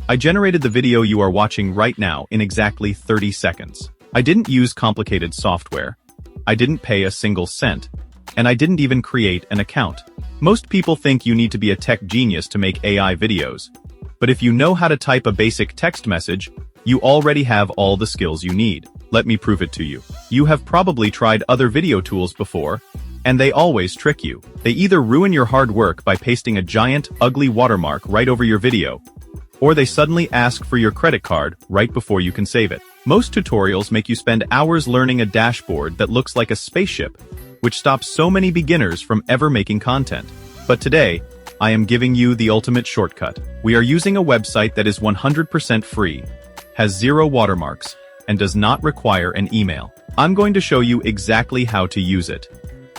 I generated the video you are watching right now in exactly 30 seconds. I didn't use complicated software. I didn't pay a single cent. And I didn't even create an account. Most people think you need to be a tech genius to make AI videos. But if you know how to type a basic text message, you already have all the skills you need. Let me prove it to you. You have probably tried other video tools before, and they always trick you. They either ruin your hard work by pasting a giant, ugly watermark right over your video, or they suddenly ask for your credit card right before you can save it. Most tutorials make you spend hours learning a dashboard that looks like a spaceship, which stops so many beginners from ever making content. But today, I am giving you the ultimate shortcut. We are using a website that is 100% free, has 0 watermarks, and does not require an email. I'm going to show you exactly how to use it.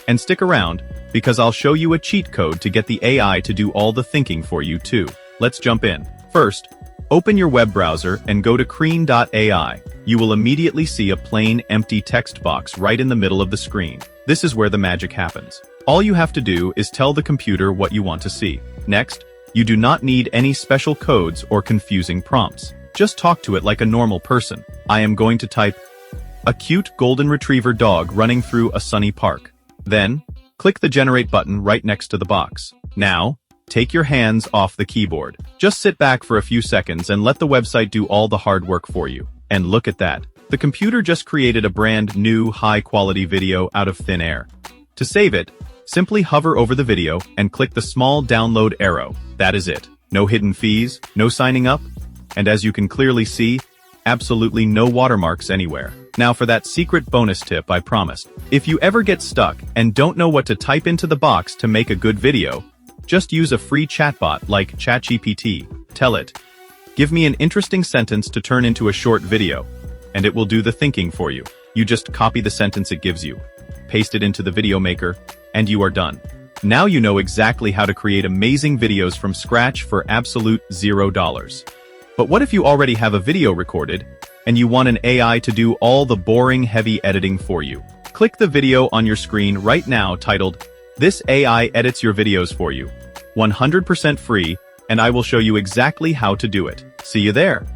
And stick around, because I'll show you a cheat code to get the AI to do all the thinking for you too. Let's jump in. First, open your web browser and go to creen.ai. You will immediately see a plain, empty text box right in the middle of the screen. This is where the magic happens. All you have to do is tell the computer what you want to see. Next, you do not need any special codes or confusing prompts. Just talk to it like a normal person. I am going to type, a cute golden retriever dog running through a sunny park. Then, click the generate button right next to the box. Now, take your hands off the keyboard. Just sit back for a few seconds and let the website do all the hard work for you. And look at that. The computer just created a brand new high-quality video out of thin air. To save it, simply hover over the video and click the small download arrow. That is it. No hidden fees, no signing up, and as you can clearly see, absolutely no watermarks anywhere. Now for that secret bonus tip I promised. If you ever get stuck and don't know what to type into the box to make a good video, just use a free chatbot like ChatGPT. Tell it, give me an interesting sentence to turn into a short video, and it will do the thinking for you. You just copy the sentence it gives you, paste it into the video maker, and you are done. Now you know exactly how to create amazing videos from scratch for absolute $0. But what if you already have a video recorded, and you want an AI to do all the boring, heavy editing for you? Click the video on your screen right now titled, "This AI edits your videos for you." 100% free, and I will show you exactly how to do it. See you there.